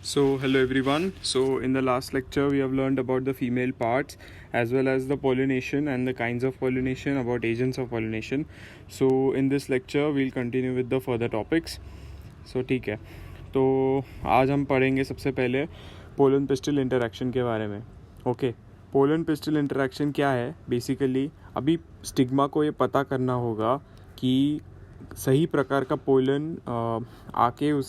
So, hello everyone. So, in the last lecture, we have learned about the female parts as well as the pollination and the kinds of pollination, about agents of pollination. So, in this lecture, we'll continue with the further topics. So, ठीक है. तो आज हम पढ़ेंगे सबसे पहले pollen pistol interaction के बारे में. ओके, पोलन पिस्टल इंटरेक्शन क्या है? बेसिकली अभी स्टिग्मा को ये पता करना होगा कि सही प्रकार का पोलन आके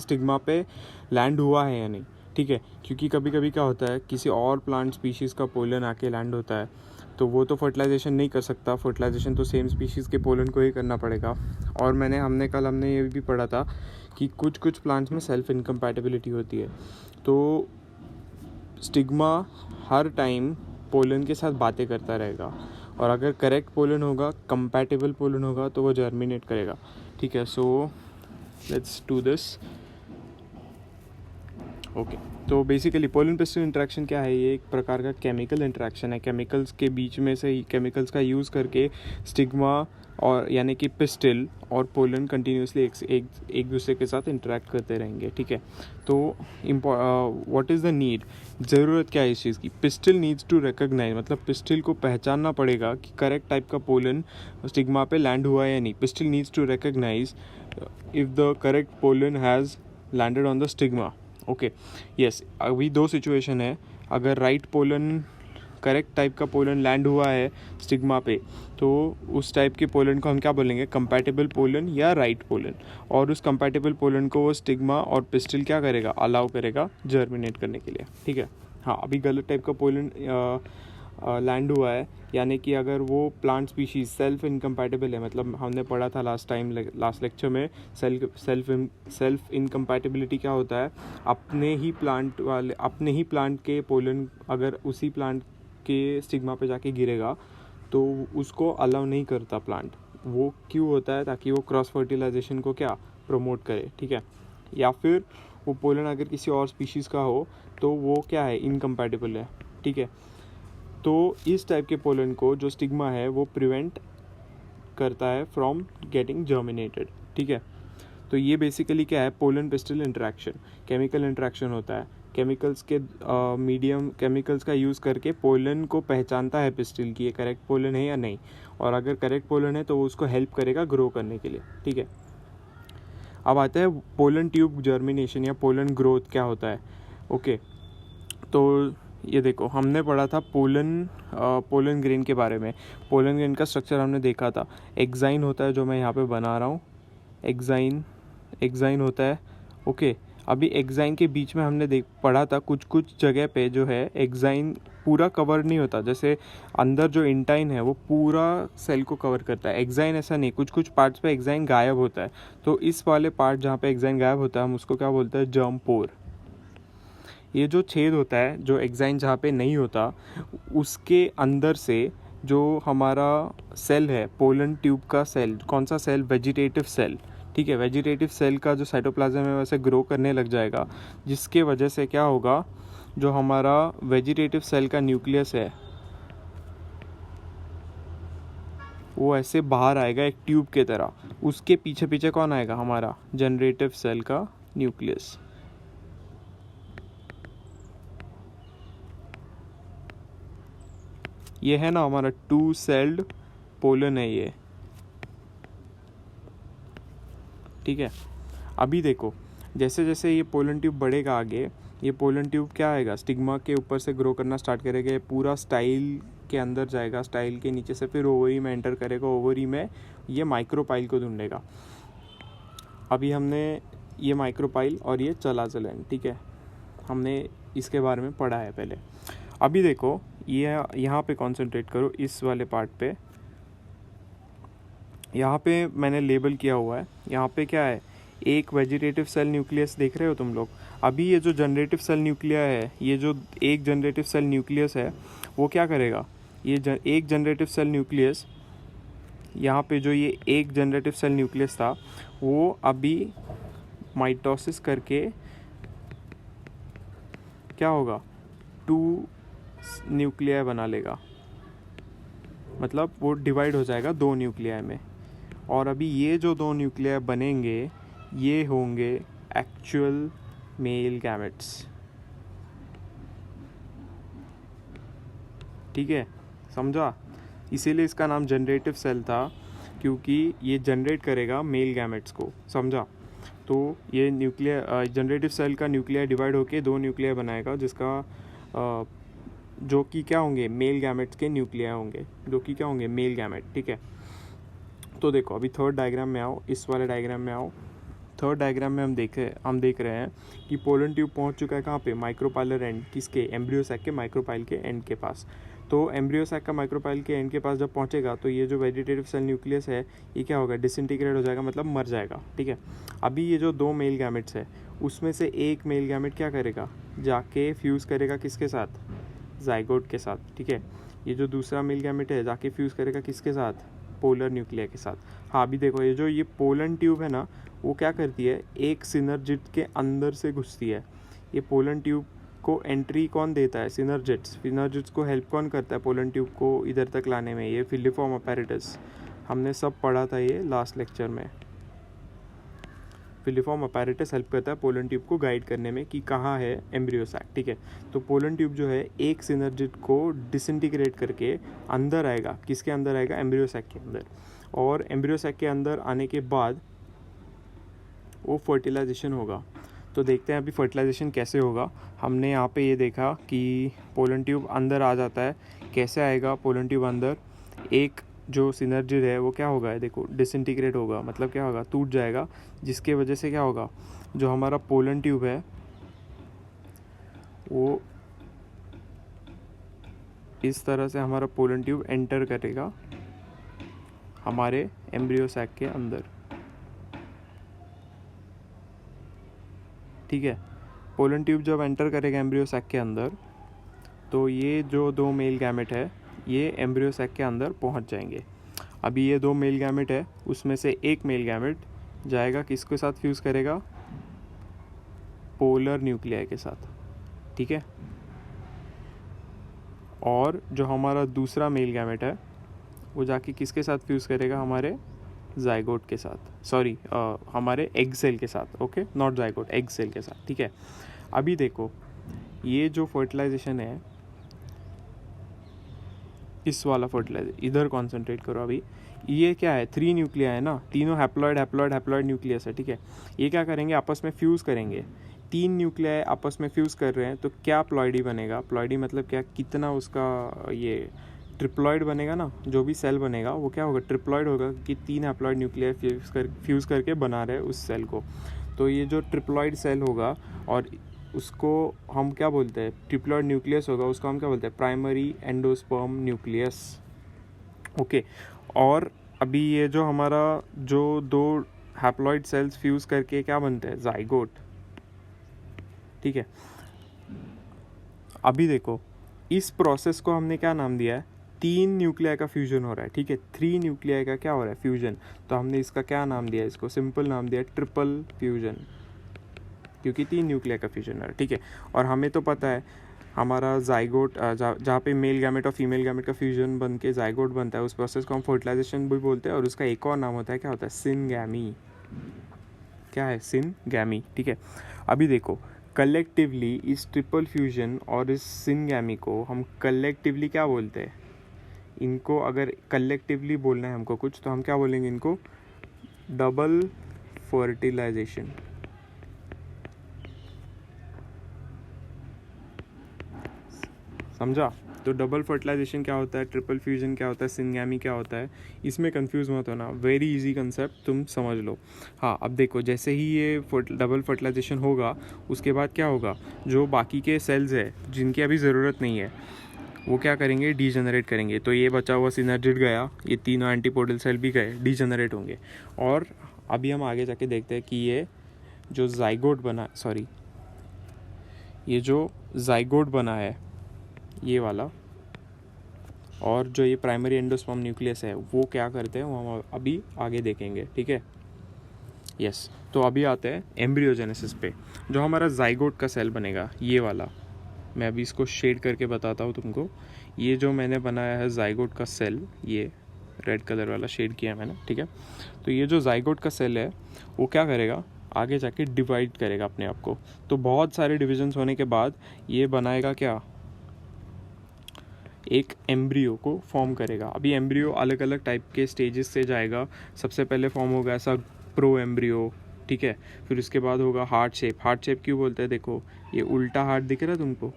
स्टिग्मा पे लैंड हुआ है या नहीं. ठीक है, क्योंकि कभी कभी क्या होता है, किसी और प्लांट स्पीशीज़ का पोलन आके लैंड होता है तो वो तो फर्टिलाइजेशन नहीं कर सकता. फर्टिलाइजेशन तो सेम स्पीशीज़ के पोलन को ही करना पड़ेगा. और हमने ये भी पढ़ा था कि कुछ प्लांट्स में सेल्फ इनकम्पैटिबिलिटी होती है. तो स्टिग्मा हर टाइम पोलन के साथ बातें करता रहेगा और अगर करेक्ट पोलन होगा, कंपैटिबल पोलन होगा तो वो जर्मिनेट करेगा. ठीक है, so let's do this. Okay, तो बेसिकली पोलन पिस्टल इंटरेक्शन क्या है? ये एक प्रकार का केमिकल इंटरेक्शन है. केमिकल्स के बीच में से ही केमिकल्स का यूज़ करके स्टिग्मा और यानी कि पिस्टल और पोलन कंटिन्यूसली एक दूसरे के साथ इंटरेक्ट करते रहेंगे. ठीक है, तो व्हाट इज़ द नीड, ज़रूरत क्या है इस चीज़ की? पिस्टल नीड्स टू रिकॉग्नाइज, मतलब पिस्टल को पहचानना पड़ेगा कि करेक्ट टाइप का पोलन स्टिग्मा पे लैंड हुआ है या नहीं. Pistil needs to recognise if the correct pollen has landed on the stigma. Okay, yes, अभी दो सिचुएशन है. अगर राइट पोलन, करेक्ट टाइप का पोलन लैंड हुआ है स्टिग्मा पे, तो उस टाइप के पोलन को हम क्या बोलेंगे? कंपैटिबल पोलन या राइट पोलन. और उस कंपैटिबल पोलन को वो स्टिग्मा और पिस्टल क्या करेगा? अलाउ करेगा जर्मिनेट करने के लिए. ठीक है, हाँ, अभी गलत टाइप का पोलन लैंड हुआ है, यानी कि अगर वो प्लांट स्पीशीज़ सेल्फ इनकम्पैटिबल है, मतलब हमने पढ़ा था लास्ट लेक्चर में सेल्फ इनकम्पैटिबिलिटी क्या होता है? अपने ही प्लांट के पोलन अगर उसी प्लांट के स्टिग्मा पे जाके गिरेगा तो उसको अलाउ नहीं करता प्लांट. वो क्यों होता है? ताकि वो क्रॉस फर्टिलाइजेशन को क्या प्रमोट करे. ठीक है, या फिर वो पोलन अगर किसी और स्पीशीज़ का हो तो वो क्या है? इनकम्पैटिबल है. ठीक है, तो इस टाइप के पोलन को जो स्टिग्मा है वो प्रिवेंट करता है फ्रॉम गेटिंग जर्मिनेटेड. ठीक है, तो ये बेसिकली क्या है? Pollen pistol interaction chemical interaction होता है. केमिकल्स के केमिकल्स का यूज़ करके पोलन को पहचानता है पिस्टल की ये करेक्ट पोलन है या नहीं, और अगर करेक्ट पोलन है तो वो उसको हेल्प करेगा ग्रो करने के लिए. ठीक है, अब आता है पोलन ट्यूब जर्मिनेशन या पोलन ग्रोथ क्या होता है. ओके, तो ये देखो, हमने पढ़ा था पोलन ग्रेन के बारे में. पोलन ग्रेन का स्ट्रक्चर हमने देखा था. एक्साइन होता है, जो मैं यहाँ पे बना रहा हूँ. एक्साइन होता है. ओके, अभी एक्साइन के बीच में हमने पढ़ा था कुछ जगह पे जो है एक्साइन पूरा कवर नहीं होता. जैसे अंदर जो इंटाइन है वो पूरा सेल को कवर करता है. एक्साइन ऐसा नहीं, कुछ पार्ट्स पे एक्साइन गायब होता है. तो इस वाले पार्ट जहाँ पे एक्साइन गायब होता है हम उसको क्या बोलते हैं? जर्म पोर. ये जो छेद होता है, जो एक्साइन जहाँ पे नहीं होता, उसके अंदर से जो हमारा सेल है, पोलन ट्यूब का सेल, कौन सा सेल? Vegetative cell. ठीक है, वेजिटेटिव सेल का जो साइटोप्लाज्म है वैसे ग्रो करने लग जाएगा, जिसके वजह से क्या होगा? जो हमारा वेजिटेटिव सेल का न्यूक्लियस है वो ऐसे बाहर आएगा एक ट्यूब के तरह. उसके पीछे पीछे कौन आएगा? हमारा जनरेटिव सेल का न्यूक्लियस. ये है ना हमारा 2 सेल्ड पोलन है ये. ठीक है, अभी देखो, जैसे जैसे ये पोलन ट्यूब बढ़ेगा आगे, ये पोलन ट्यूब क्या आएगा? स्टिग्मा के ऊपर से ग्रो करना स्टार्ट करेगा. ये पूरा स्टाइल के अंदर जाएगा, स्टाइल के नीचे से फिर ओवरी में एंटर करेगा. ओवरी में ये माइक्रोपाइल को ढूंढेगा. अभी हमने ये माइक्रोपाइल और ये चलाज़लन, ठीक है, हमने इसके बारे में पढ़ा है पहले. अभी देखो, ये यहाँ पे कंसंट्रेट करो, इस वाले पार्ट पे. यहाँ पे मैंने लेबल किया हुआ है. यहाँ पे क्या है? एक वेजिटेटिव सेल न्यूक्लियस देख रहे हो तुम लोग. अभी ये जो जनरेटिव सेल न्यूक्लिया है, ये जो एक जनरेटिव सेल न्यूक्लियस है वो क्या करेगा? ये एक जनरेटिव सेल न्यूक्लियस, यहाँ पे जो ये एक जनरेटिव सेल न्यूक्लियस था वो अभी माइटोसिस करके क्या होगा? 2 न्यूक्लियाई बना लेगा. मतलब वो डिवाइड हो जाएगा 2 न्यूक्लियाई में. और अभी ये जो 2 न्यूक्लियाई बनेंगे ये होंगे एक्चुअल मेल गैमेट्स, ठीक है, समझा। इसीलिए इसका नाम जनरेटिव सेल था, क्योंकि ये जनरेट करेगा मेल गैमेट्स को, समझा। तो ये न्यूक्लियर जनरेटिव सेल का न्यूक्लियर डिवाइड होके 2 न्यूक्लियर बनाएगा, जिसका जो कि क्या होंगे, मेल गैमेट्स के न्यूक्लियर होंगे, जो कि क्या होंगे, मेल गैमेट, ठीक है। तो देखो अभी थर्ड डायग्राम में आओ, इस वाले डायग्राम में आओ। थर्ड डायग्राम में हम देख रहे हैं कि पोलन ट्यूब पहुंच चुका है कहाँ पे, माइक्रोपाइलर एंड, किसके, एम्ब्रियो सैक के माइक्रोपाइल के एंड के पास। तो एम्ब्रियो सैक का माइक्रोपाइल के एंड के पास जब पहुंचेगा तो ये जो वेजिटेटिव सेल न्यूक्लियस है ये क्या होगा, डिसइंटीग्रेट हो जाएगा, मतलब मर जाएगा, ठीक है। अभी ये जो 2 मेल गैमेट्स है उसमें से एक मेल गैमेट क्या करेगा, जाके फ्यूज़ करेगा किसके साथ, जाइगोट के साथ, ठीक है। ये जो दूसरा मेल गैमेट है जाके फ्यूज़ करेगा किसके साथ, पोलर न्यूक्लियर के साथ। हाँ अभी देखो ये जो ये पोलन ट्यूब है ना, वो क्या करती है, एक सिनर्जिट के अंदर से घुसती है। ये पोलन ट्यूब को एंट्री कौन देता है, सिनर्जिट्स को हेल्प कौन करता है पोलन ट्यूब को इधर तक लाने में, ये फिलिफॉर्म अपैरेटस। हमने सब पढ़ा था ये लास्ट लेक्चर में। फिलिफॉर्म अपैरेटस हेल्प करता है पोलन ट्यूब को गाइड करने में कि कहाँ है एम्ब्रियो सैक, ठीक है। तो पोलन ट्यूब जो है एक सिनर्जिट को डिसइंटीग्रेट करके अंदर आएगा, किसके अंदर आएगा, एम्ब्रियो सैक के अंदर। और एम्ब्रियो सैक के अंदर आने के बाद वो फर्टिलाइजेशन होगा। तो देखते हैं अभी फर्टिलाइजेशन कैसे होगा। हमने यहाँ पे ये देखा कि पोलन ट्यूब अंदर आ जाता है, कैसे आएगा पोलन ट्यूब अंदर, एक जो सिनर्जिड है वो क्या होगा, देखो डिसइंटीग्रेट होगा, मतलब क्या होगा, टूट जाएगा, जिसके वजह से क्या होगा, जो हमारा पोलन ट्यूब है वो इस तरह से हमारा पोलन ट्यूब एंटर करेगा हमारे एम्ब्रियो सैक के अंदर, ठीक है। पोलन ट्यूब जब एंटर करेगा एम्ब्रियो सैक के अंदर तो ये जो 2 मेल गैमेट है ये एम्ब्रियो सैक के अंदर पहुंच जाएंगे। अभी ये 2 मेल गैमेट है उसमें से एक मेल गैमेट जाएगा किसके साथ फ्यूज़ करेगा, पोलर न्यूक्लियर के साथ, ठीक है। और जो हमारा दूसरा मेल गैमेट है वो जाके किसके साथ फ्यूज़ करेगा, हमारे जाइगोट के साथ, सॉरी हमारे एग सेल के साथ, okay, not zygote, egg cell के साथ, ठीक है। अभी देखो ये जो फर्टिलाइजेशन है, इस वाला फर्टिलाइजेशन इधर कॉन्सेंट्रेट करो। अभी ये क्या है, 3 न्यूक्लिया है ना, तीनों हैप्लॉइड न्यूक्लियस है, ठीक है। ये क्या करेंगे, आपस में फ्यूज़ करेंगे, 3 न्यूक्लिया आपस में फ्यूज़ कर रहे हैं तो क्या प्लॉइडी बनेगा, प्लॉइडी मतलब क्या, कितना उसका ये ट्रिप्लॉइड बनेगा ना, जो भी सेल बनेगा वो क्या होगा, ट्रिप्लॉइड होगा, कि 3 हैप्लॉइड न्यूक्लिया फ्यूज़ करके बना रहे उस सेल को। तो ये जो ट्रिप्लॉइड सेल होगा और उसको हम क्या बोलते हैं, ट्रिप्लॉइड न्यूक्लियस होगा, उसको हम क्या बोलते हैं, प्राइमरी एंडोस्पर्म न्यूक्लियस, ओके। और अभी ये जो हमारा जो 2 हैप्लॉइड सेल्स फ्यूज़ करके क्या बनते हैं, जाइगोट, ठीक है। अभी देखो इस प्रोसेस को हमने क्या नाम दिया है, 3 न्यूक्लिया का फ्यूजन हो रहा है, ठीक है, 3 न्यूक्लिया का क्या हो रहा है, फ्यूजन। तो हमने इसका क्या नाम दिया, इसको सिंपल नाम दिया ट्रिपल फ्यूजन, क्योंकि 3 न्यूक्लिया का फ्यूजन हो रहा है, ठीक है। और हमें तो पता है हमारा जाइगोट जहाँ पे मेल गैमेट और फीमेल गैमेट का फ्यूजन बन के जाइगोट बनता है, उस प्रोसेस को हम फर्टिलाइजेशन भी बोलते हैं, और उसका एक और नाम होता है, क्या होता है, सिनगैमी, क्या है, सिनगैमी, ठीक है। अभी देखो कलेक्टिवली इस ट्रिपल फ्यूजन और इस सिनगैमी को हम कलेक्टिवली क्या बोलते हैं, इनको अगर कलेक्टिवली बोलना है हमको कुछ तो हम क्या बोलेंगे, इनको डबल फर्टिलाइजेशन, समझा। तो डबल फर्टिलाइजेशन क्या होता है, ट्रिपल फ्यूजन क्या होता है, सिनगैमी क्या होता है, इसमें कंफ्यूज मत होना, वेरी इजी कंसेप्ट, तुम समझ लो। हाँ अब देखो जैसे ही ये डबल फर्टिलाइजेशन होगा उसके बाद क्या होगा, जो बाकी के सेल्स है जिनकी अभी ज़रूरत नहीं है वो क्या करेंगे, डीजनरेट करेंगे। तो ये बचा हुआ सिनर्जिड गया, ये तीनों एंटीपोडल सेल भी गए, डीजनरेट होंगे। और अभी हम आगे जाके देखते हैं कि ये जो जाइगोट बना, सॉरी ये जो जाइगोट बना है ये वाला, और जो ये प्राइमरी एंडोस्पर्म न्यूक्लियस है वो क्या करते हैं वो हम अभी आगे देखेंगे, ठीक है। यस तो अभी आते हैं एम्ब्रियोजेनेसिस पे। जो हमारा जाइगोट का सेल बनेगा ये वाला, मैं अभी इसको शेड करके बताता हूँ तुमको। ये जो मैंने बनाया है जाइगोट का सेल, ये रेड कलर वाला शेड किया है मैंने, ठीक है। तो ये जो जाइगोट का सेल है वो क्या करेगा, आगे जाके डिवाइड करेगा अपने आप को। तो बहुत सारे डिविजन्स होने के बाद ये बनाएगा क्या, एक एम्ब्रियो को फॉर्म करेगा। अभी एम्ब्रियो अलग अलग टाइप के स्टेजेस से जाएगा। सबसे पहले फॉर्म होगा ऐसा प्रो एम्ब्रियो, ठीक है। फिर उसके बाद होगा हार्ट शेप। हार्ट शेप क्यों बोलते हैं, देखो ये उल्टा हार्ट दिख रहा है तुमको,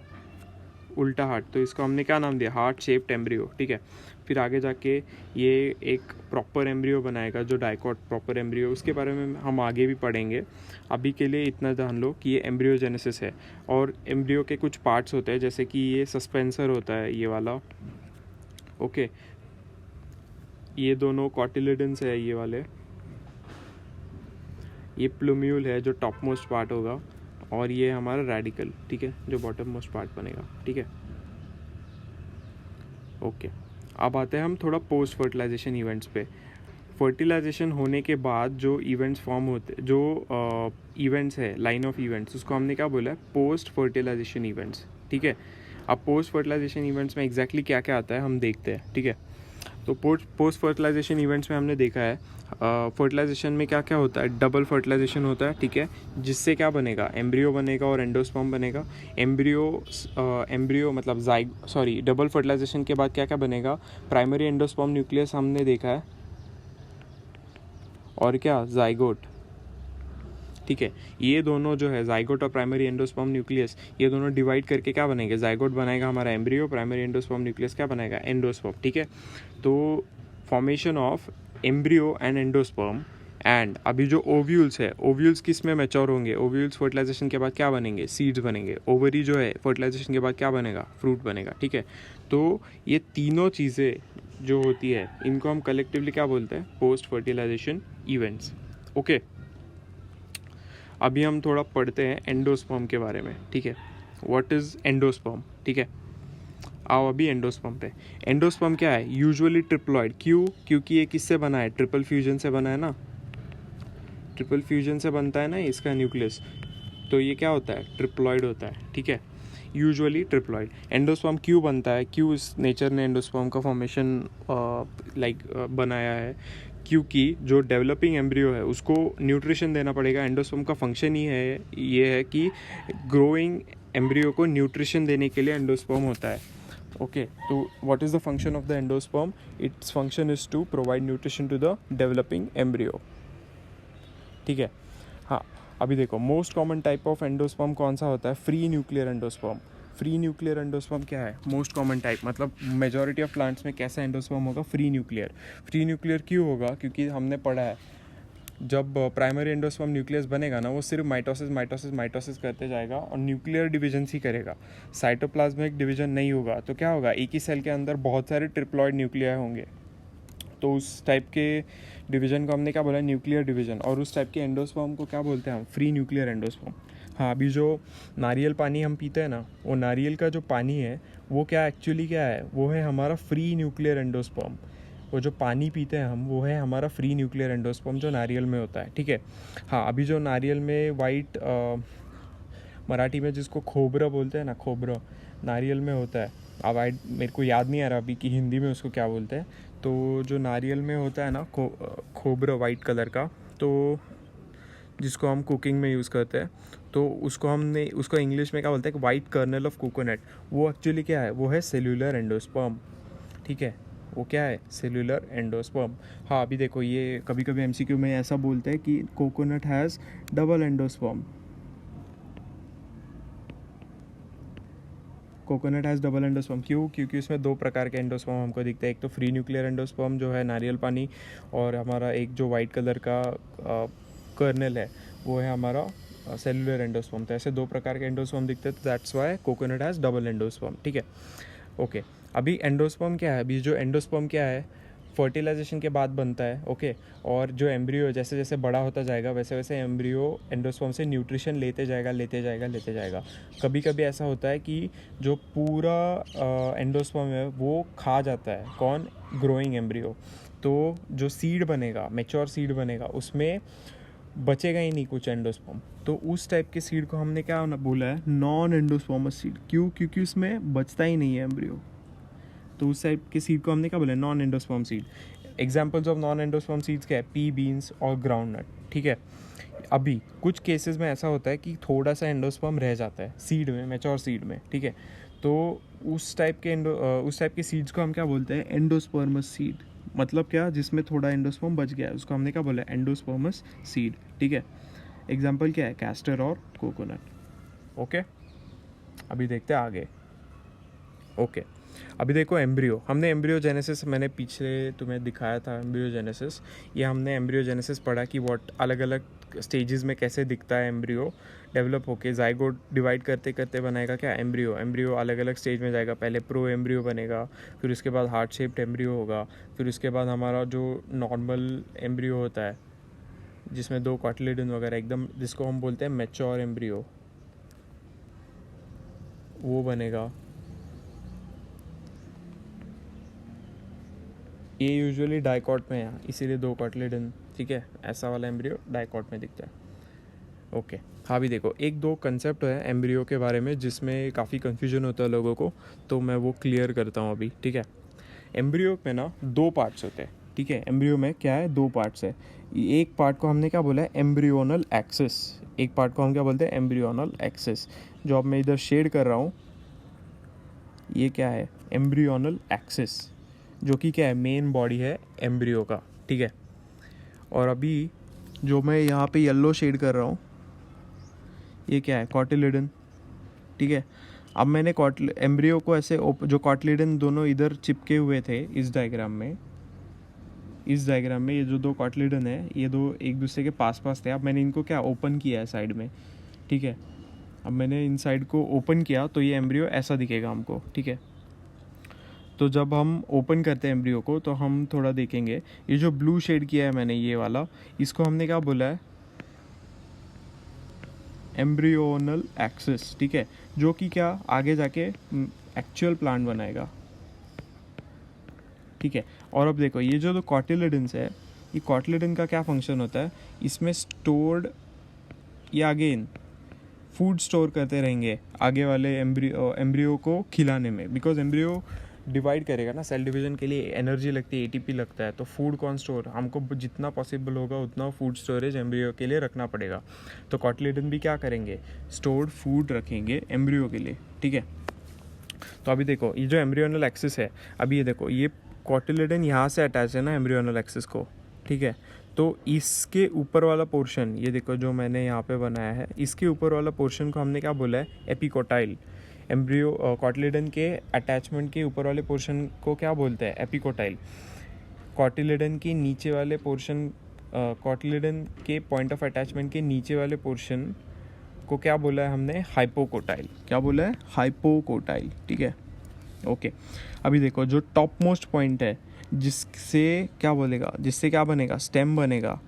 उल्टा हार्ट, तो इसको हमने क्या नाम दिया, हार्ट शेप्ड एम्ब्रियो, ठीक है। फिर आगे जाके ये एक प्रॉपर एम्ब्रियो बनाएगा जो डाइकॉट प्रॉपर एम्ब्रियो, उसके बारे में हम आगे भी पढ़ेंगे। अभी के लिए इतना जान लो कि ये एम्ब्रियोजेनेसिस है। और एम्ब्रियो के कुछ पार्ट्स होते हैं, जैसे कि ये सस्पेंसर होता है ये वाला, ओके। ये दोनों कॉटिलिडन्स है ये वाले। ये प्लूम्यूल है जो टॉप मोस्ट पार्ट होगा, और ये हमारा रेडिकल, ठीक है, जो बॉटम मोस्ट पार्ट बनेगा, ठीक है, ओके। अब आते हैं हम थोड़ा पोस्ट फर्टिलाइजेशन इवेंट्स पे। फर्टिलाइजेशन होने के बाद जो इवेंट्स फॉर्म होते, जो इवेंट्स है, लाइन ऑफ इवेंट्स, उसको हमने क्या बोला है, पोस्ट फर्टिलाइजेशन इवेंट्स, ठीक है। अब पोस्ट फर्टिलाइजेशन इवेंट्स में एग्जैक्टली क्या क्या आता है हम देखते हैं, ठीक है। तो पोस्ट फर्टिलाइजेशन इवेंट्स में हमने देखा है फर्टिलाइजेशन में क्या क्या होता है, डबल फर्टिलाइजेशन होता है, ठीक है, जिससे क्या बनेगा, एम्ब्रियो बनेगा और एंडोस्पर्म बनेगा। एम्ब्रियो मतलब डबल फर्टिलाइजेशन के बाद क्या क्या बनेगा, प्राइमरी एंडोस्पर्म न्यूक्लियस हमने देखा है, और क्या, जाइगोट, ठीक है। ये दोनों जो है जाइगोट और प्राइमरी एंडोस्पर्म न्यूक्लियस, ये दोनों डिवाइड करके क्या बनेंगे, जाइगोट बनाएगा हमारा एम्ब्रियो, प्राइमरी एंडोस्पर्म न्यूक्लियस क्या बनाएगा, एंडोस्पर्म, ठीक है। तो formation of embryo and endosperm. And अभी जो ओव्यूल्स है, ओव्यूल्स किस में मैच्योर होंगे, ओव्यूल्स फर्टिलाइजेशन के बाद क्या बनेंगे, सीड्स बनेंगे। ओवरी जो है फर्टिलाइजेशन के बाद क्या बनेगा, फ्रूट बनेगा, ठीक है। तो ये तीनों चीज़ें जो होती है इनको हम कलेक्टिवली क्या बोलते हैं, पोस्ट फर्टिलाइजेशन इवेंट्स, ओके। अभी हम थोड़ा पढ़ते हैं एंडोस्पर्म के बारे में, ठीक है। व्हाट इज़ एंडोस्पर्म, ठीक है। आओ अभी एंडोस्पर्म पे। एंडोस्पर्म क्या है, यूजुअली ट्रिप्लॉइड, क्यों, क्योंकि ये किससे बना है, ट्रिपल फ्यूजन से बना है ना, ट्रिपल फ्यूजन से बनता है ना इसका न्यूक्लियस, तो ये क्या होता है, ट्रिप्लॉइड होता है, ठीक है, यूजुअली ट्रिप्लॉइड। एंडोस्पर्म क्यों बनता है, क्यों इस नेचर ने एंडोस्पर्म का फॉर्मेशन बनाया है, क्योंकि जो डेवलपिंग एम्ब्रियो है उसको न्यूट्रिशन देना पड़ेगा। एंडोस्पर्म का फंक्शन ही है, ये है कि ग्रोइंग एम्ब्रियो को न्यूट्रिशन देने के लिए एंडोस्पर्म होता है, ओके। तो what is the function of the endosperm, its function is to provide nutrition to the developing embryo, ठीक है। हाँ, अभी देखो most common type of endosperm कौन सा होता है, free nuclear endosperm. Free nuclear endosperm क्या है, मोस्ट कॉमन टाइप, मतलब मेजॉरिटी ऑफ प्लांट्स में कैसा एंडोस्पर्म होगा, फ्री न्यूक्लियर। फ्री न्यूक्लियर क्यों होगा, क्योंकि हमने पढ़ा है जब प्राइमरी एंडोस्पर्म न्यूक्लियस बनेगा ना, वो सिर्फ माइटोसिस करते जाएगा और न्यूक्लियर डिवीजन ही करेगा, साइटोप्लाज्मिक डिवीजन नहीं होगा। तो क्या होगा, एक ही सेल के अंदर बहुत सारे ट्रिप्लॉइड न्यूक्लियाई होंगे, तो उस टाइप के डिवीजन को हमने क्या बोला, न्यूक्लियर डिवीजन। और उस टाइप के एंडोस्पर्म को क्या बोलते हैं हम, फ्री न्यूक्लियर एंडोस्पर्म। हाँ, अभी जो नारियल पानी हम पीते हैं ना, वो नारियल का जो पानी है वो क्या एक्चुअली क्या है, वो है हमारा फ्री न्यूक्लियर एंडोस्पर्म। वो जो पानी पीते हैं हम, वो है हमारा फ्री न्यूक्लियर एंडोस्पर्म जो नारियल में होता है, ठीक है। हाँ, अभी जो नारियल में वाइट, मराठी में जिसको खोबरा बोलते हैं ना, खोबरा नारियल में होता है। अब मेरे को याद नहीं आ रहा अभी कि हिंदी में उसको क्या बोलते हैं। तो जो नारियल में होता है ना खोबरा वाइट कलर का, तो जिसको हम कुकिंग में यूज़ करते हैं, तो उसको इंग्लिश में क्या बोलते हैं, वाइट कर्नल ऑफ कोकोनट। वो एक्चुअली क्या है, वो है सेल्यूलर एंडोस्पर्म, ठीक है। वो क्या है, सेल्यूलर एंडोस्पर्म। हाँ, अभी देखो ये कभी कभी एमसीक्यू में ऐसा बोलते हैं कि coconut has double endosperm. Coconut has double endosperm क्यों, क्योंकि उसमें दो प्रकार के एंडोस्पर्म हमको दिखते हैं। एक तो फ्री न्यूक्लियर एंडोस्पर्म जो है नारियल पानी, और हमारा एक जो वाइट कलर का कर्नल है वो है हमारा सेलुलर एंडोस्पर्म। तो ऐसे दो प्रकार के एंडोस्पर्म दिखते हैं, तो that's why coconut has double endosperm, ठीक है, ओके। अभी एंडोस्पर्म क्या है, अभी जो एंडोस्पर्म क्या है, फर्टिलाइजेशन के बाद बनता है, ओके। और जो एम्ब्रियो जैसे जैसे बड़ा होता जाएगा वैसे वैसे एम्ब्रियो एंडोस्पर्म से न्यूट्रिशन लेते जाएगा। कभी कभी ऐसा होता है कि जो पूरा एंडोस्पर्म है वो खा जाता है, कौन, ग्रोइंग एम्ब्रियो। तो जो सीड बनेगा, मैच्योर सीड बनेगा, उसमें बचेगा ही नहीं कुछ एंडोस्पर्म। तो उस टाइप के सीड को हमने क्या बोला है, नॉन एंडोस्पर्मस सीड। क्यों, क्योंकि उसमें बचता ही नहीं है एम्ब्रियो। तो उस टाइप के सीड को हमने क्या बोला, non endosperm seed. Examples of non endosperm seeds क्या है, पी बीन्स और ग्राउंडनट, ठीक है। अभी कुछ केसेस में ऐसा होता है कि थोड़ा सा एंडोस्पर्म रह जाता है सीड में, मैच्योर सीड में, ठीक है। तो उस टाइप के सीड्स को हम क्या बोलते हैं, एंडोस्पर्मस सीड। मतलब क्या, जिसमें थोड़ा एंडोस्पर्म बच गया है उसको हमने क्या बोला, एंडोस्पर्मस सीड, ठीक है। एग्जाम्पल क्या है, कैस्टर और कोकोनट। ओके, अभी देखते हैं आगे। ओके, अभी देखो एम्ब्रियो, हमने एम्ब्रियोजेनेसिस, मैंने पीछे तुम्हें दिखाया था एम्ब्रियोजेनेसिस। ये हमने एम्ब्रियोजेनेसिस पढ़ा कि व्हाट अलग अलग स्टेजेस में कैसे दिखता है एम्ब्रियो डेवलप होके, जाइगोट डिवाइड करते करते बनाएगा क्या, एम्ब्रियो। एम्ब्रियो अलग अलग स्टेज में जाएगा, पहले प्रो एम्ब्रियो बनेगा, फिर उसके बाद हार्ट शेप्ड एम्ब्रियो होगा, फिर उसके बाद हमारा जो नॉर्मल एम्ब्रियो होता है जिसमें 2 कॉटिलेडन वगैरह एकदम, जिसको हम बोलते हैं मैच्योर एम्ब्रियो, वो बनेगा। ये यूजुअली डाइकॉट में है, इसीलिए 2 कॉटिलेडन, ठीक है। ऐसा वाला एम्ब्रियो डाइकॉट में दिखता है। ओके, हाँ भी देखो, 1-2 कंसेप्ट है एम्ब्रियो के बारे में जिसमें काफ़ी कन्फ्यूजन होता है लोगों को, तो मैं वो क्लियर करता हूँ अभी, ठीक है। एम्ब्रियो में ना 2 पार्ट्स होते हैं, ठीक है। एम्ब्रियो में क्या है, 2 पार्ट्स है। एक पार्ट को हमने क्या बोला है, एम्ब्रियोनल एक्सिस। एक पार्ट को हम क्या बोलते हैं, एम्ब्रियोनल एक्सिस। जो अब मैं इधर शेड कर रहा हूँ, ये क्या है, एम्ब्रियोनल एक्सिस, जो कि क्या है, मेन बॉडी है एम्ब्रियो का, ठीक है। और अभी जो मैं यहाँ पे येलो शेड कर रहा हूँ, ये क्या है, कॉटिलिडन, ठीक है। अब मैंने एम्ब्रियो को ऐसे जो कॉटिलिडन दोनों इधर चिपके हुए थे इस डायग्राम में, ये जो 2 कॉटिलिडन है, ये 2 एक दूसरे के पास पास थे। अब मैंने इनको क्या ओपन किया है साइड में, ठीक है। अब मैंने इन साइड को ओपन किया तो ये एम्ब्रियो ऐसा दिखेगा हमको, ठीक है। तो जब हम ओपन करते हैं एम्ब्रियो को तो हम थोड़ा देखेंगे, ये जो ब्लू शेड किया है मैंने, ये वाला, इसको हमने क्या बोला है, एम्ब्रियोनल एक्सिस, ठीक है। जो कि क्या आगे जाके एक्चुअल प्लांट बनाएगा, ठीक है। और अब देखो, ये जो कॉटिलिडन्स है, ये कॉटिलिडन का क्या फंक्शन होता है, इसमें स्टोर्ड, या अगेन फूड स्टोर करते रहेंगे आगे वाले एम्ब्रियो को खिलाने में, बिकॉज एम्ब्रियो डिवाइड करेगा ना, सेल डिवीजन के लिए एनर्जी लगती है, एटीपी लगता है, तो फूड कौन स्टोर, हमको जितना पॉसिबल होगा उतना फूड स्टोरेज एम्ब्रियो के लिए रखना पड़ेगा। तो कॉटिलिडन भी क्या करेंगे, स्टोर्ड फूड रखेंगे एम्ब्रियो के लिए, ठीक है। तो अभी देखो, ये जो एम्ब्रियोनल एक्सिस है, अभी ये देखो, ये कॉटिलिडन यहाँ से अटैच है ना एम्ब्रियोनल एक्सिस को, ठीक है। तो इसके ऊपर वाला पोर्शन, ये देखो जो मैंने यहाँ पे बनाया है, इसके ऊपर वाला पोर्शन को हमने क्या बोला है, एपिकोटाइल। एम्ब्रियो कॉटिलिडन के अटैचमेंट के ऊपर वाले पोर्शन को क्या बोलते हैं, एपिकोटाइल। कॉटिलिडन के नीचे वाले पोर्शन, कॉटिलिडन के पॉइंट ऑफ अटैचमेंट के नीचे वाले पोर्शन को क्या बोला है हमने, हाइपोकोटाइल। क्या बोला है, हाइपोकोटाइल, ठीक है। ओके, अभी देखो जो टॉप मोस्ट पॉइंट है, जिससे क्या बोलेगा, जिससे क्या बनेगा, स्टेम बनेगा।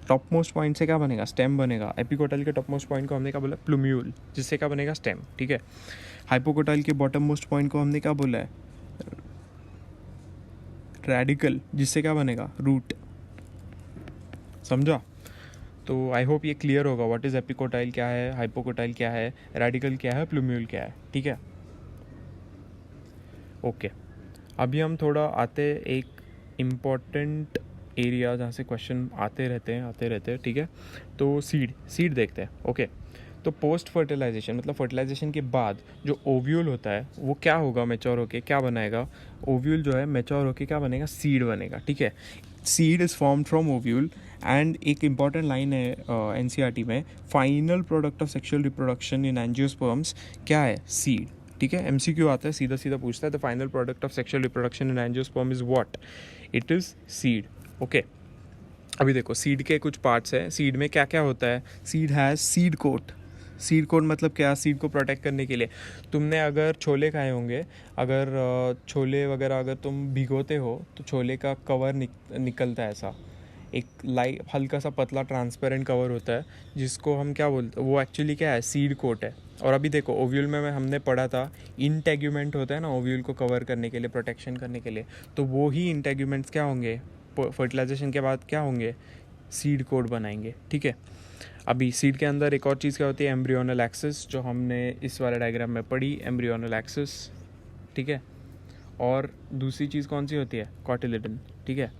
टॉप मोस्ट पॉइंट से क्या बनेगा, स्टेम बनेगा। एपिकोटाइल के टॉप मोस्ट पॉइंट को हमने क्या बोला, प्लूम्यूल, जिससे क्या बनेगा, स्टेम, ठीक है। हाइपोकोटाइल के बॉटम मोस्ट पॉइंट को हमने क्या बोला है, रेडिकल, जिससे क्या बनेगा, रूट। समझा। तो आई होप ये क्लियर होगा, व्हाट इज़ एपिकोटाइल क्या है, हाइपोकोटाइल क्या है, रेडिकल क्या है, प्लूम्यूल क्या है, ठीक है। ओके, अभी हम थोड़ा आते एक इम्पॉर्टेंट एरिया जहाँ से क्वेश्चन आते रहते हैं, ठीक है। तो सीड देखते हैं। ओके, तो पोस्ट फर्टिलाइजेशन, मतलब फर्टिलाइजेशन के बाद जो ओव्यूल होता है वो क्या होगा, मैच्योर होके क्या बनाएगा, ओव्यूल जो है मैच्योर होके क्या बनेगा, सीड बनेगा, ठीक है। Seed is formed from ovule, and एक इम्पॉर्टेंट लाइन है एनसीईआरटी में, final product of sexual reproduction in angiosperms क्या है, सीड, ठीक है। एमसीक्यू आता है, सीधा सीधा पूछता है, the final product of sexual reproduction in angiosperm is what, it is seed. Okay, अभी देखो सीड के कुछ पार्ट्स हैं। सीड में क्या क्या होता है, seed has seed coat. Seed coat मतलब क्या, सीड को प्रोटेक्ट करने के लिए, तुमने अगर छोले खाए होंगे, अगर छोले वगैरह अगर तुम भिगोते हो तो छोले का कवर निकलता है, ऐसा एक हल्का सा पतला ट्रांसपेरेंट कवर होता है, जिसको हम क्या बोलते हैं, वो एक्चुअली क्या है, सीड कोट है। और अभी देखो ओव्यूल में हमने पढ़ा था, इंटेग्यूमेंट होता है ना ओव्यूल को कवर करने के लिए, प्रोटेक्शन करने के लिए, तो वो ही इंटेग्यूमेंट्स क्या होंगे, फर्टिलाइजेशन के बाद क्या होंगे, सीड कोट बनाएंगे, ठीक है। अभी सीड के अंदर एक और चीज़ क्या होती है, एम्ब्रियोनल एक्सिस, जो हमने इस वाले डायग्राम में पढ़ी, एम्ब्रियोनल एक्सिस, ठीक है। और दूसरी चीज़ कौन सी होती है, कॉटिलिडन, ठीक है।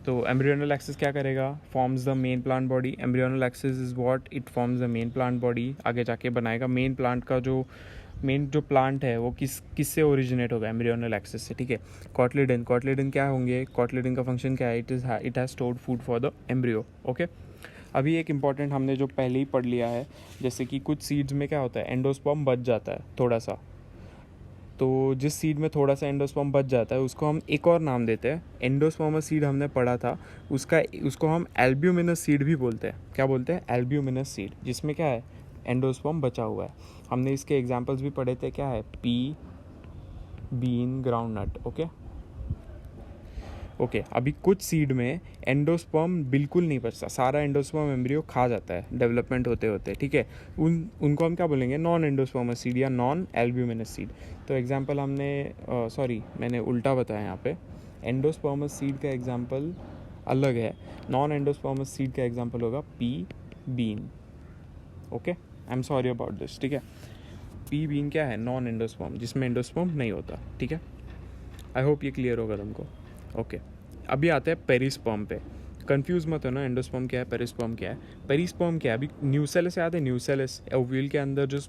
तो एम्ब्रियोनल एक्सिस क्या करेगा, forms the main plant body. Embryonal axis is what it forms the main plant body. आगे जाके बनाएगा मेन प्लांट का जो प्लांट है वो किससे ओरिजिनेट होगा, एम्ब्रियोनल एक्सिस से. ठीक है. कॉटलिडन क्या होंगे, कॉटलिडन का फंक्शन क्या है, it has stored food for the embryo. Okay. अभी एक इम्पॉर्टेंट हमने जो पहले ही पढ़ लिया है, जैसे कि कुछ सीड्स में क्या होता है, एंडोस्पर्म बच जाता है थोड़ा सा. तो जिस सीड में थोड़ा सा एंडोस्पर्म बच जाता है उसको हम एक और नाम देते हैं. एंडोस्पर्मस सीड हमने पढ़ा था, उसको हम एल्ब्यूमिनस सीड भी बोलते हैं. क्या बोलते हैं, एल्ब्यूमिनस सीड, जिसमें क्या है, एंडोस्पर्म बचा हुआ है. हमने इसके एग्जांपल्स भी पढ़े थे, क्या है, पी, बीन, ग्राउंडनट. ओके. अभी कुछ सीड में एंडोस्पर्म बिल्कुल नहीं बचता, सारा एंडोस्पर्म एम्ब्रियो खा जाता है डेवलपमेंट होते होते. ठीक है. उनको हम क्या बोलेंगे, नॉन एंडोस्पर्मस सीड या नॉन एल्ब्यूमिनस सीड. तो एग्जांपल मैंने उल्टा बताया यहाँ पे. एंडोस्पर्मस सीड का एग्जांपल अलग है, नॉन एंडोस्पर्मस सीड का एग्जांपल होगा pea, bean. Okay. I am sorry about this. ठीक है. पी, बीन क्या है, नॉन एंडोस्पर्म, जिसमें एंडोस्पर्म नहीं होता. ठीक है. आई होप ये क्लियर होगा तुमको. ओके. अभी आते हैं पेरिस्पर्म पे. कंफ्यूज मत हो ना, एंडोस्पर्म क्या है, पेरिस्पर्म क्या है. पेरिस्पर्म क्या है, अभी न्यूसेलस याद है, न्यूसेलस ओव्यूल के अंदर जो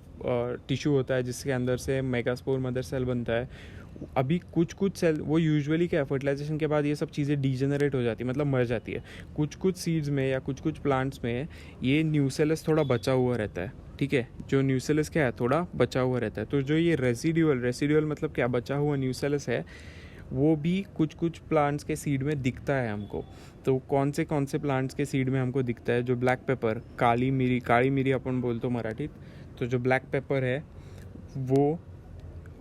टिश्यू होता है जिसके अंदर से मेगास्पोर मदर सेल बनता है. अभी कुछ सेल वो यूजुअली क्या है, फर्टिलाइजेशन के बाद ये सब चीज़ें डीजेनरेट हो जाती है, मतलब मर जाती है. कुछ सीड्स में या कुछ प्लांट्स में ये न्यूसेलस थोड़ा बचा हुआ रहता है. ठीक है. जो न्यूसेलस क्या है, थोड़ा बचा हुआ रहता है. तो जो ये रेसिड्यूअल मतलब क्या, बचा हुआ न्यूसेलस है, वो भी कुछ प्लांट्स के सीड में दिखता है हमको. तो कौन से प्लांट्स के सीड में हमको दिखता है, जो ब्लैक पेपर, काली मिरी अपन बोलते हो मराठीत. तो जो ब्लैक पेपर है वो,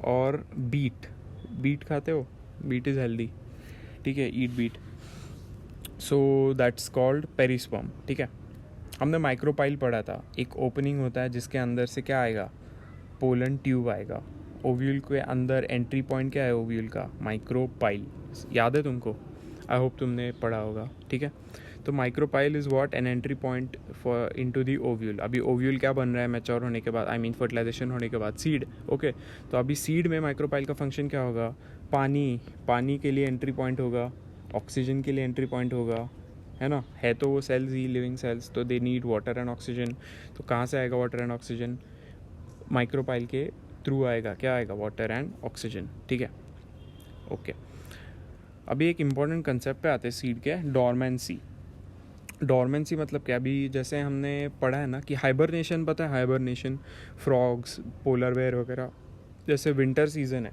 और बीट खाते हो, बीट इज़ हेल्दी. ठीक है. Eat beat. So that's called perisperm. ठीक है. हमने माइक्रोपाइल पढ़ा था. एक ओपनिंग होता है जिसके अंदर से क्या आएगा, पोलन ट्यूब आएगा. ओव्यूल के अंदर एंट्री पॉइंट क्या है, ओव्यूल का माइक्रोपाइल. याद है तुमको, आई होप तुमने पढ़ा होगा. ठीक है. तो micropyle is what, an entry point for into the ovule. अभी ओव्यूल क्या बन रहा है, मैच्योर होने के बाद, आई मीन फर्टिलाइजेशन होने के बाद, सीड. ओके. तो अभी सीड में माइक्रोपाइल का फंक्शन क्या होगा, पानी के लिए एंट्री पॉइंट होगा, ऑक्सीजन के लिए एंट्री पॉइंट होगा, है ना. है तो वो सेल्स ही लिविंग सेल्स, तो they need water and oxygen. तो कहाँ से आएगा वाटर एंड ऑक्सीजन, माइक्रोपाइल के थ्रू आएगा. क्या आएगा, वाटर एंड ऑक्सीजन. ठीक है. ओके. अभी एक इम्पॉर्टेंट कंसेप्ट पे आते हैं सीड के, डॉर्मेंसी मतलब क्या. अभी जैसे हमने पढ़ा है ना कि हाइबरनेशन, पता है हाइबरनेशन, फ्रॉग्स, पोलर बेयर वगैरह. जैसे विंटर सीजन है,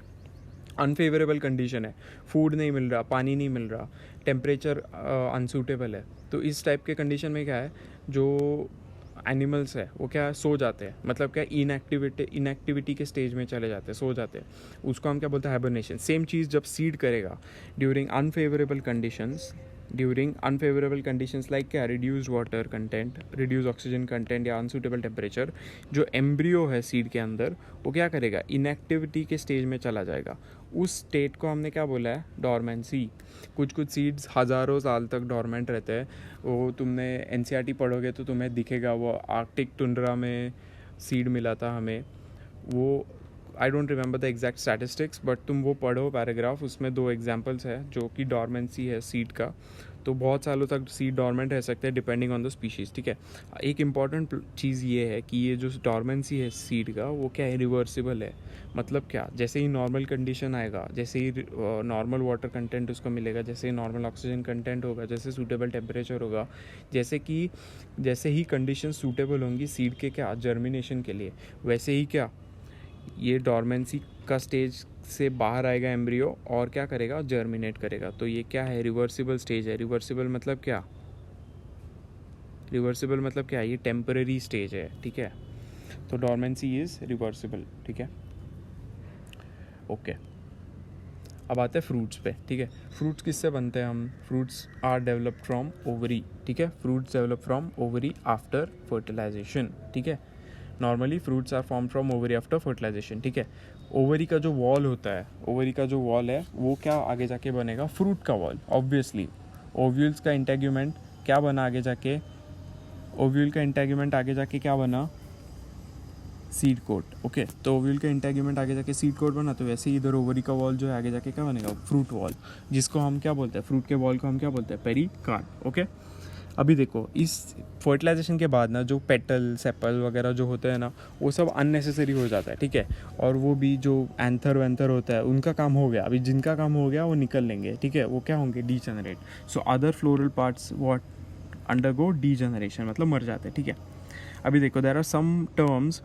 अनफेवरेबल कंडीशन है, फूड नहीं मिल रहा, पानी नहीं मिल रहा, टेम्परेचर अनसूटेबल है. तो इस टाइप के कंडीशन में क्या है, जो एनिमल्स है वो क्या सो जाते हैं, मतलब क्या इनएक्टिविटी के स्टेज में चले जाते हैं, सो जाते हैं. उसको हम क्या बोलते हैं, हाइबरनेशन. सेम चीज़ जब सीड करेगा ड्यूरिंग अनफेवरेबल कंडीशंस लाइक क्या, reduced water content, reduce oxygen content या अनसूटेबल टेम्परेचर, जो एम्ब्रियो है सीड के अंदर वो क्या करेगा, इनएक्टिविटी के स्टेज में चला जाएगा. उस स्टेट को हमने क्या बोला है, डॉर्मेंसी. कुछ सीड्स हज़ारों साल तक डॉर्मेंट रहते हैं. वो तुमने एनसीईआरटी पढ़ोगे तो तुम्हें दिखेगा, वो आर्कटिक टुंड्रा में सीड मिला था हमें. वो I don't remember the exact statistics, but तुम वो पढ़ो पैराग्राफ, उसमें 2 एग्जांपल्स है जो कि डॉर्मेंसी है सीड का. तो बहुत सालों तक सीड डॉर्मेंट रह सकते हैं डिपेंडिंग ऑन द स्पीशीज़. ठीक है. एक इम्पॉर्टेंट चीज़ ये है कि ये जो डॉर्मेंसी है सीड का वो क्या है, रिवर्सिबल है. मतलब क्या, जैसे ही नॉर्मल कंडीशन आएगा, जैसे ही नॉर्मल वाटर कंटेंट उसको मिलेगा, जैसे ही नॉर्मल ऑक्सीजन कंटेंट होगा, जैसे सूटेबल टेम्परेचर होगा, जैसे ही कंडीशन सूटेबल होंगी सीड के क्या, जर्मिनेशन के लिए, वैसे ही क्या, ये डॉर्मेंसी का स्टेज से बाहर आएगा एम्ब्रियो और क्या करेगा, जर्मिनेट करेगा. तो ये क्या है, रिवर्सिबल स्टेज है. रिवर्सिबल मतलब क्या, ये टेम्पररी स्टेज है. ठीक है. तो डॉर्मेंसी इज़ रिवर्सिबल. ठीक है. ओके. अब आते हैं फ्रूट्स पे. ठीक है. फ्रूट्स किससे बनते हैं हम, fruits are developed from ovary. ठीक है. Fruits develop from ovary after fertilisation. ठीक है. Normally fruits are form from ovary after fertilisation. ठीक है. ओवरी का जो वॉल होता है, ओवरी का जो वॉल है वो क्या आगे जाके बनेगा, फ्रूट का वॉल. ऑब्वियसली ओव्यूल्स का इंटेग्यूमेंट क्या बना आगे जाके, ओव्यूल का इंटेग्यूमेंट आगे जाके क्या बना, सीड कोट। ओके, तो ओव्यूल का इंटेगुमेंट आगे जाके सीड कोट बना, तो वैसे ही इधर ओवरी का वॉल जो है आगे जाके क्या बनेगा, फ्रूट वॉल, जिसको हम क्या बोलते हैं, फ्रूट के वॉल को हम क्या बोलते हैं, पेरिकार्ड। ओके, अभी देखो इस फर्टिलाइजेशन के बाद ना जो पेटल सेपल वगैरह जो होते हैं ना, वो सब अननेसेसरी हो जाता है, ठीक है। और वो भी जो एंथर वैंथर होता है उनका काम हो गया, अभी जिनका काम हो गया वो निकल लेंगे, ठीक है, वो क्या होंगे, degenerate. So other floral parts what undergo degeneration, मतलब मर जाते हैं, ठीक है। अभी देखो there are some terms,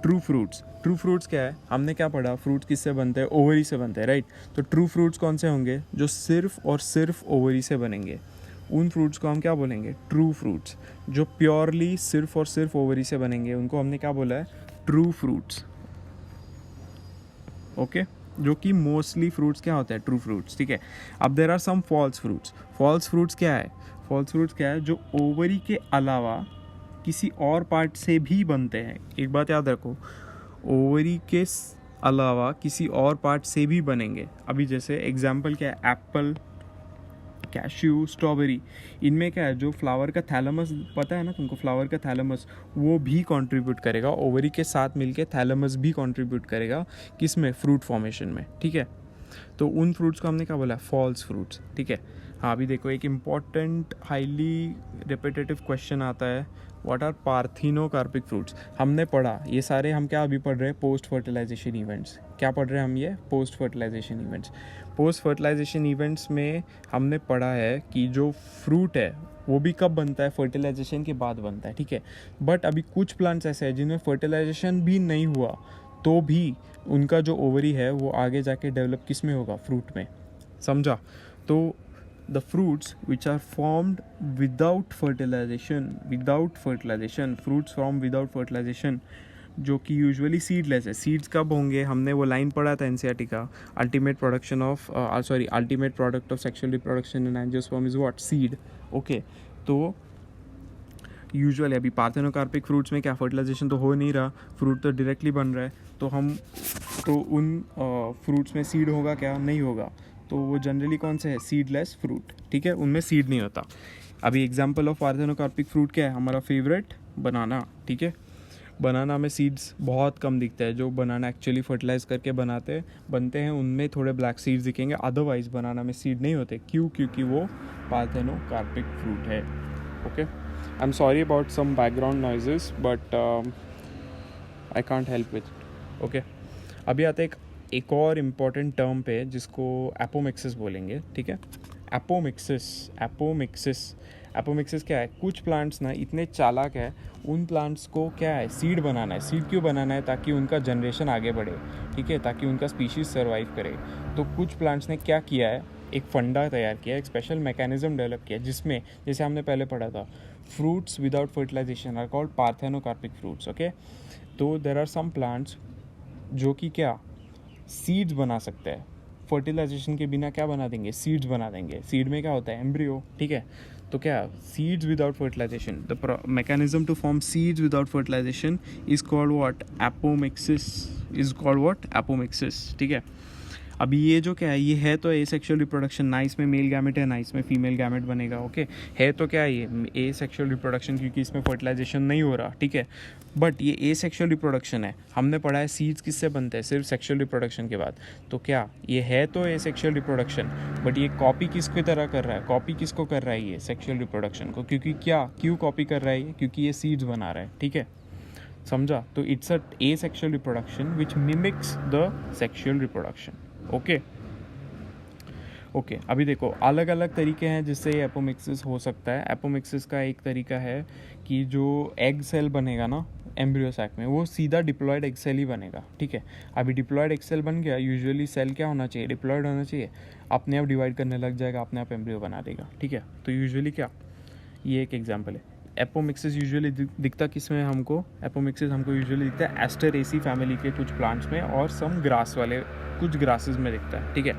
true fruits क्या है, हमने क्या पढ़ा, फ्रूट्स किससे बनते हैं, ओवरी से बनते हैं, राइट। तो ट्रू फ्रूट्स कौन से होंगे, जो सिर्फ और सिर्फ ओवरी से बनेंगे, उन फ्रूट्स को हम क्या बोलेंगे, ट्रू फ्रूट्स। जो प्योरली सिर्फ और सिर्फ ओवरी से बनेंगे उनको हमने क्या बोला है, ट्रू फ्रूट्स। ओके, जो कि मोस्टली फ्रूट्स क्या होते हैं, ट्रू फ्रूट्स, ठीक है। अब there are some false fruits क्या है, जो ओवरी के अलावा किसी और पार्ट से भी बनते हैं। एक बात याद रखो, ओवरी के अलावा किसी और पार्ट से भी बनेंगे। अभी जैसे एग्जाम्पल क्या है, एप्पल, कैश्यू, स्ट्रॉबेरी, इनमें क्या है, जो फ्लावर का थैलेमस, पता है ना तुमको, फ्लावर का थैलेमस वो भी कंट्रीब्यूट करेगा, ओवरी के साथ मिलके थैलेमस भी कंट्रीब्यूट करेगा किस में, फ्रूट फॉर्मेशन में, ठीक है। तो उन फ्रूट्स को हमने क्या बोला, फॉल्स फ्रूट्स, ठीक है। हाँ, अभी देखो एक इम्पॉर्टेंट हाईली रिपीटेटिव क्वेश्चन आता है, व्हाट आर पार्थिनोकार्पिक फ्रूट्स। हमने पढ़ा ये सारे, हम क्या अभी पढ़ रहे हैं, पोस्ट फर्टिलाइजेशन इवेंट्स। क्या पढ़ रहे हैं हम, ये post fertilisation events. Post fertilisation events में हमने पढ़ा है कि जो फ्रूट है वो भी कब बनता है, फर्टिलाइजेशन के बाद बनता है, ठीक है। बट अभी कुछ प्लांट्स ऐसे हैं जिनमें फर्टिलाइजेशन भी नहीं हुआ तो भी उनका जो ओवरी है वो आगे जाके डेवलप किस में होगा, फ्रूट में, समझा। तो the fruits which are formed without fertilization, fruits from without fertilization, जो कि यूजुअली सीडलेस है। सीड्स कब होंगे, हमने वो लाइन पढ़ा था एनसीईआरटी का, ultimate product of sexual reproduction in angiosperm is what, seed. Okay, तो यूजुअली अभी पार्थेनोकार्पिक फ्रूट्स में क्या, फर्टिलाइजेशन तो हो नहीं रहा, फ्रूट तो डायरेक्टली बन रहा है, तो उन फ्रूट्स में सीड होगा क्या, नहीं होगा। तो वो जनरली कौन से है, सीडलेस फ्रूट, ठीक है, उनमें सीड नहीं होता। अभी एग्जांपल ऑफ पार्थेनोकार्पिक फ्रूट क्या है, हमारा फेवरेट बनाना, ठीक है। बनाना में सीड्स बहुत कम दिखते हैं, जो बनाना एक्चुअली फर्टिलाइज करके बनते हैं उनमें थोड़े ब्लैक सीड्स दिखेंगे, अदरवाइज बनाना में सीड नहीं होते। क्यों, क्योंकि वो पार्थेनोकार्पिक फ्रूट है। Okay, I am sorry about some background noises, but I can't help with. Okay, अभी आते एक और इम्पॉर्टेंट टर्म पे जिसको एपोमिक्सिस बोलेंगे, ठीक है। एपोमिक्सिस क्या है, कुछ प्लांट्स ना इतने चालाक है, उन प्लांट्स को क्या है, सीड बनाना है। सीड क्यों बनाना है, ताकि उनका जनरेशन आगे बढ़े, ठीक है, ताकि उनका स्पीशीज सर्वाइव करे। तो कुछ प्लांट्स ने क्या किया है, एक फंडा तैयार किया, एक स्पेशल मैकेनिज्म डेवलप किया, जिसमें जैसे हमने पहले पढ़ा था, fruits without fertilisation are called parthenocarpic fruits. Okay, तो देयर आर सम प्लांट्स जो कि क्या, सीड्स बना सकते हैं, फर्टिलाइजेशन के बिना क्या बना देंगे, सीड्स बना देंगे। सीड में क्या होता है, एम्ब्रियो, ठीक है। तो क्या, seeds without fertilisation, the mechanism to form seeds without fertilisation is called what, apomixis, ठीक है। अभी ये जो क्या है, ये है तो एसेक्सुअल रिप्रोडक्शन, ना इसमें मेल गैमेट है ना इसमें फीमेल गैमेट बनेगा। ओके, है तो क्या है, ये एसेक्सुअल रिप्रोडक्शन, क्योंकि इसमें फर्टिलाइजेशन नहीं हो रहा, ठीक है। बट ये एसेक्सुअल रिप्रोडक्शन है, हमने पढ़ा है सीड्स किससे बनते हैं, सिर्फ सेक्सुअल रिप्रोडक्शन के बाद। तो क्या ये है तो एसेक्सुअल रिप्रोडक्शन, बट ये कॉपी किसकी तरह कर रहा है, कॉपी किसको कर रहा है, ये सेक्सुअल रिप्रोडक्शन को। क्योंकि क्यों कॉपी कर रहा है ये, क्योंकि ये सीड्स बना रहा है, ठीक है, समझा। तो it's a asexual reproduction which mimics the sexual reproduction. Okay, अभी देखो अलग अलग तरीके हैं जिससे ये एपोमिक्सिस हो सकता है। एपोमिक्सिस का एक तरीका है कि जो एग सेल बनेगा ना एम्ब्रियो सैक में, वो सीधा डिप्लॉयड एग सेल ही बनेगा, ठीक है। अभी डिप्लॉयड एग सेल बन गया, यूजुअली सेल क्या होना चाहिए, डिप्लॉयड होना चाहिए, अपने आप डिवाइड करने लग जाएगा, अपने आप एम्ब्रियो बना देगा, ठीक है। तो यूजुअली क्या, ये एक एग्जाम्पल है। एपोमिक्सिस यूजुअली दिखता किस में हमको, एपोमिक्सिस हमको यूजुअली दिखता है एस्टरेसी फैमिली के कुछ प्लांट्स में और सम ग्रास वाले कुछ ग्रासेस में दिखता है, ठीक है।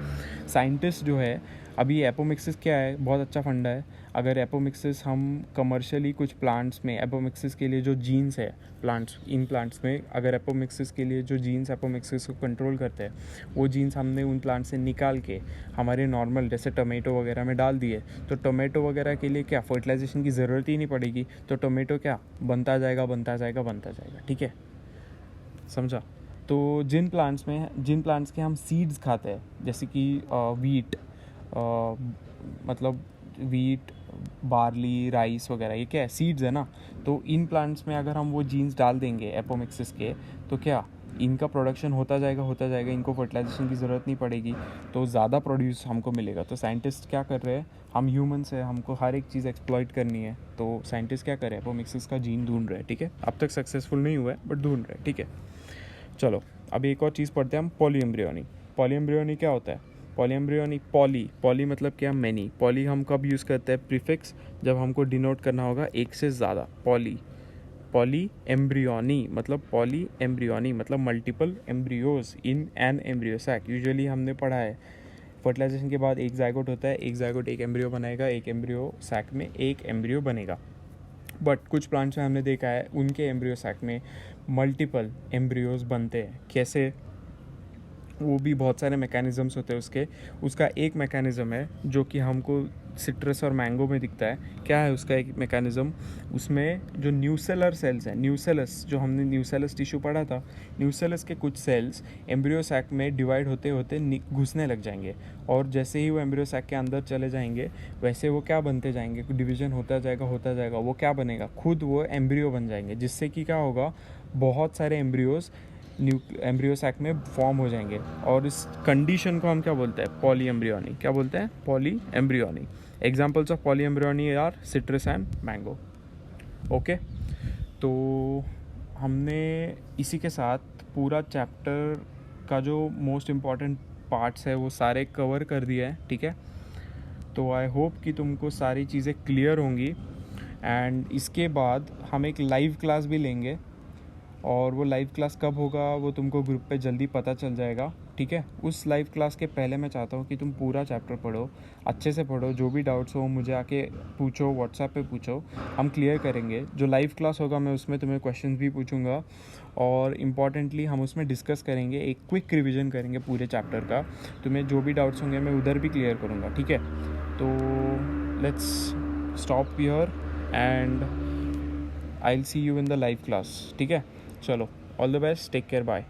साइंटिस्ट जो है, अभी एपोमिक्सिस क्या है, बहुत अच्छा फंडा है। अगर एपोमिक्सिस हम कमर्शियली कुछ प्लांट्स में, एपोमिक्सिस के लिए जो जीन्स है इन प्लांट्स में, अगर एपोमिक्सिस के लिए जो जीन्स एपोमिक्सिस को कंट्रोल करते हैं, वो जीन्स हमने उन प्लांट से निकाल के हमारे नॉर्मल जैसे टोमेटो वगैरह में डाल दिए, तो टोमेटो वगैरह के लिए क्या, फर्टिलाइजेशन की ज़रूरत ही नहीं पड़ेगी। तो टोमेटो क्या बनता जाएगा, ठीक है। समझा? तो जिन प्लांट्स के हम सीड्स खाते हैं, जैसे कि वीट, मतलब वीट, बार्ली, राइस वगैरह, ये क्या है? सीड्स है ना। तो इन प्लांट्स में अगर हम वो जीन्स डाल देंगे एपोमिक्सिस के, तो क्या इनका प्रोडक्शन होता जाएगा, इनको फर्टिलाइजेशन की ज़रूरत नहीं पड़ेगी, तो ज़्यादा प्रोड्यूस हमको मिलेगा। तो साइंटिस्ट क्या कर रहे हैं, हम ह्यूमन्स है, हमको हर एक चीज़ एक्सप्लॉइट करनी है, तो साइंटिस्ट क्या कर रहे हैं, एपोमिक्सिस का जीन ढूंढ रहे हैं, ठीक है। अब तक सक्सेसफुल नहीं हुआ है, बट ढूंढ रहे हैं, ठीक है। चलो अब एक और चीज़ पढ़ते हैं हम, पॉलीएम्ब्रियोनी। पॉलीएम्ब्रियोनी क्या होता है? पॉलीएम्ब्रियोनी, पॉली मतलब क्या? मैनी। पॉली हम कब यूज़ करते हैं? प्रीफिक्स, जब हमको डिनोट करना होगा एक से ज़्यादा। पॉली एम्ब्रियोनी मतलब multiple embryos in an embryo sac. Usually हमने पढ़ा है फर्टिलाइजेशन के बाद एक जाइगोट होता है, एक जाइगोट एक एम्ब्रियो बनाएगा, एक एम्ब्रियो सैक में एक एम्ब्रियो बनेगा। बट कुछ प्लांट्स में हमने देखा है उनके एम्ब्रियो सैक में मल्टीपल एम्ब्रियोज बनते हैं। कैसे? वो भी बहुत सारे मैकेनिज़म्स होते हैं उसका एक मैकेनिज़्म है जो कि हमको सिट्रस और मैंगो में दिखता है। क्या है उसका एक मैकेनिज़्म? उसमें जो न्यूसेलर सेल्स हैं, न्यूसेलस, जो हमने न्यूसेलस टिश्यू पढ़ा था, न्यूसेलस के कुछ सेल्स एम्ब्रियो सैक में डिवाइड होते होते घुसने लग जाएंगे, और जैसे ही वो एम्ब्रियो सैक के अंदर चले जाएंगे वैसे वो क्या बनते जाएंगे, डिवीज़न होता जाएगा, वो क्या बनेगा, खुद वो एम्ब्रियो बन जाएंगे, जिससे कि क्या होगा, बहुत सारे एम्ब्रियोज एम्ब्रियो सैक में फॉर्म हो जाएंगे। और इस कंडीशन को हम क्या बोलते हैं? Polyembryony. क्या बोलते हैं? Polyembryony. Examples of polyembryony are citrus and mango. Okay, तो हमने इसी के साथ पूरा चैप्टर का जो मोस्ट इम्पॉर्टेंट पार्ट्स है वो सारे कवर कर दिए हैं, ठीक है। तो आई होप कि तुमको सारी चीज़ें क्लियर होंगी। एंड इसके बाद हम एक लाइव क्लास भी लेंगे, और वो लाइव क्लास कब होगा वो तुमको ग्रुप पे जल्दी पता चल जाएगा, ठीक है। उस लाइव क्लास के पहले मैं चाहता हूँ कि तुम पूरा चैप्टर पढ़ो, अच्छे से पढ़ो, जो भी डाउट्स हो मुझे आके पूछो, व्हाट्सएप पे पूछो, हम क्लियर करेंगे। जो लाइव क्लास होगा मैं उसमें तुम्हें क्वेश्चंस भी पूछूंगा, और इम्पॉर्टेंटली हम उसमें डिस्कस करेंगे, एक क्विक रिविजन करेंगे पूरे चैप्टर का। तुम्हें जो भी डाउट्स होंगे मैं उधर भी क्लियर करूँगा, ठीक है। तो let's stop here and I will see you in the live class, ठीक है। चलो, all the best, take care, bye.